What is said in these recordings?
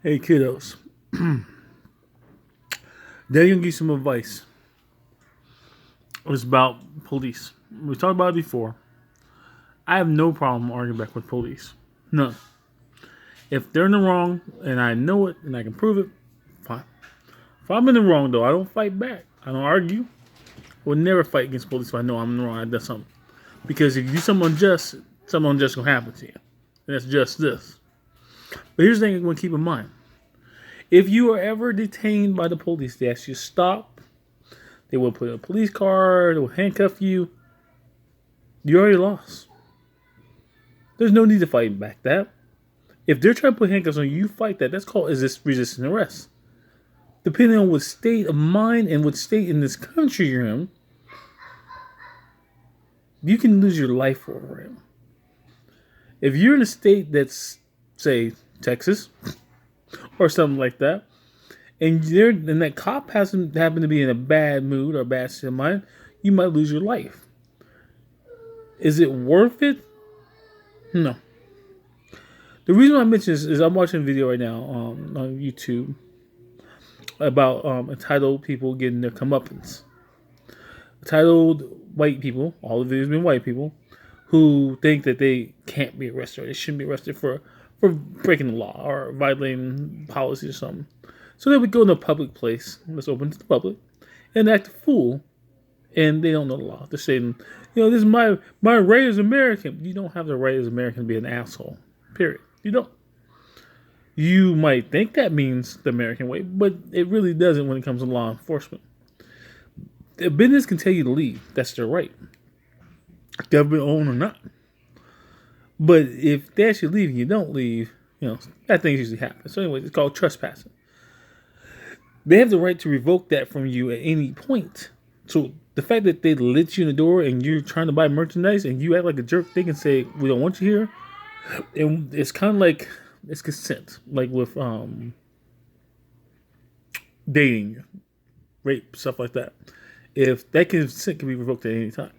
Hey kiddos, Daddy gonna give you some advice. It's about police. We talked about it before. I have no problem arguing back with police. None. If they're in the wrong and I know it and I can prove it, fine. If I'm in the wrong though, I don't fight back. I don't argue. I will never fight against police if I know I'm in the wrong. I done something. Because if you do something unjust gonna happen to you. And that's just this. But here's the thing you want to keep in mind. If you are ever detained by the police, they ask you to stop. They will put in a police car. They will handcuff you. You already lost. There's no need to fight back that. If they're trying to put handcuffs on you, you fight that. That's called resisting arrest. Depending on what state of mind and what state in this country you're in, you can lose your life over it. If you're in a state that's, say, Texas or something like that, and that cop hasn't happened to be in a bad mood or a bad state of mind, you might lose your life. Is it worth it? No. The reason I mention this is I'm watching a video right now on YouTube about entitled people getting their comeuppance. Entitled white people, all of it has been white people, who think that they can't be arrested or they shouldn't be arrested for breaking the law or violating policy or something. So they would go in a public place that's open to the public and act a fool, and they don't know the law. They're saying, this is my right as American. You don't have the right as American to be an asshole. Period. You don't. You might think that means the American way, but it really doesn't when it comes to law enforcement. The business can tell you to leave. That's their right. Government owned or not. But if they actually leave and you don't leave, that things usually happen. So anyway, it's called trespassing. They have the right to revoke that from you at any point. So the fact that they let you in the door and you're trying to buy merchandise and you act like a jerk, they can say, we don't want you here. And it's kind of like, it's consent. Like with dating, rape, stuff like that. If that consent can be revoked at any time.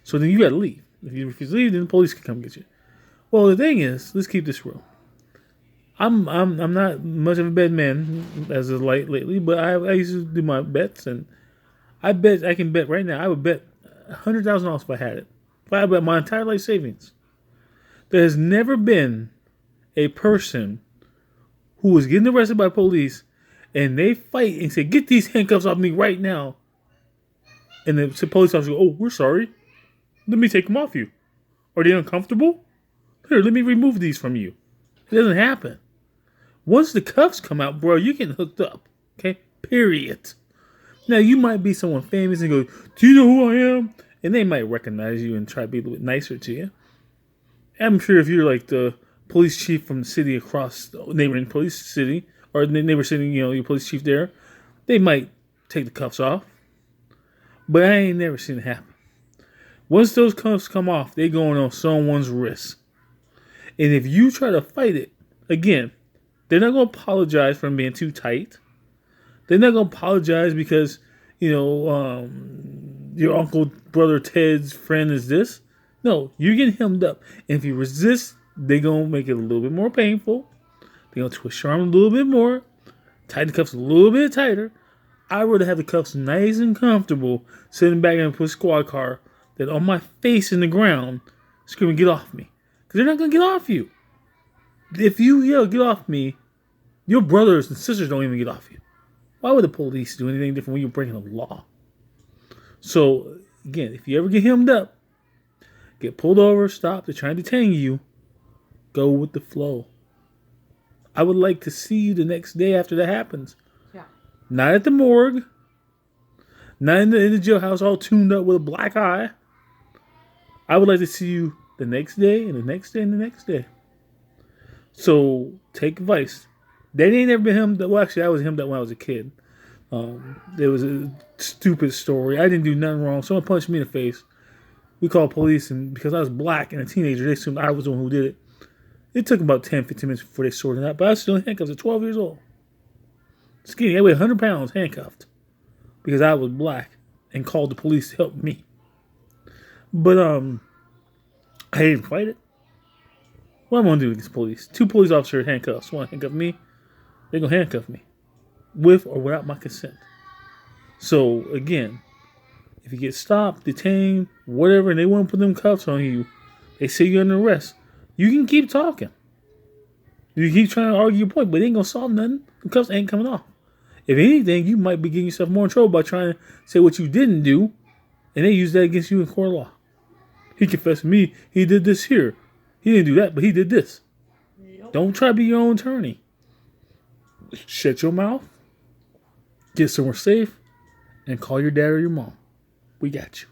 So then you got to leave. If you refuse to leave, then the police can come get you. Well, the thing is, let's keep this real. I'm not much of a bet man as of late lately, but I used to do my bets, and I bet I can bet right now. I would bet $100,000 if I had it. If I had bet my entire life savings, there has never been a person who was getting arrested by police, and they fight and say, "Get these handcuffs off me right now," and the police officer go, "Oh, we're sorry. Let me take them off you. Are they uncomfortable? Here, let me remove these from you." It doesn't happen. Once the cuffs come out, bro, you're getting hooked up. Okay? Period. Now, you might be someone famous and go, "Do you know who I am?" And they might recognize you and try to be a little bit nicer to you. I'm sure if you're like the police chief from the city across the neighboring police city, or the neighbor city, your police chief there, they might take the cuffs off. But I ain't never seen it happen. Once those cuffs come off, they going on someone's wrist. And if you try to fight it, again, they're not going to apologize for being too tight. They're not going to apologize because, your uncle, brother Ted's friend is this. No, you're getting hemmed up. And if you resist, they're going to make it a little bit more painful. They're going to twist your arm a little bit more. Tighten the cuffs a little bit tighter. I'd rather have the cuffs nice and comfortable, sitting back in a squad car, than on my face in the ground, screaming, "Get off me." Because they're not going to get off you. If you yell, "Get off me," your brothers and sisters don't even get off you. Why would the police do anything different when you're breaking the law? So, again, if you ever get hemmed up, get pulled over, stop, they're trying to detain you, go with the flow. I would like to see you the next day after that happens. Yeah. Not at the morgue. Not in the jailhouse all tuned up with a black eye. I would like to see you the next day and the next day and the next day. So take advice. They ain't never been hemmed up. Well, actually, I was hemmed up when I was a kid. There was a stupid story. I didn't do nothing wrong. Someone punched me in the face. We called police, and because I was black and a teenager, they assumed I was the one who did it. It took about 10, 15 minutes before they sorted it out, but I was still in handcuffs at 12 years old. Skinny. I weighed 100 pounds handcuffed because I was black and called the police to help me. But I didn't fight it. What am I going to do against police? 2 police officers handcuffs. One handcuff me. They're going to handcuff me with or without my consent. So, again, if you get stopped, detained, whatever, and they want to put them cuffs on you, they say you're under arrest, you can keep talking. You keep trying to argue your point, but it ain't going to solve nothing. The cuffs ain't coming off. If anything, you might be getting yourself more in trouble by trying to say what you didn't do, and they use that against you in court of law. He confessed to me, he did this here. He didn't do that, but he did this. Yep. Don't try to be your own attorney. Shut your mouth, get somewhere safe, and call your dad or your mom. We got you.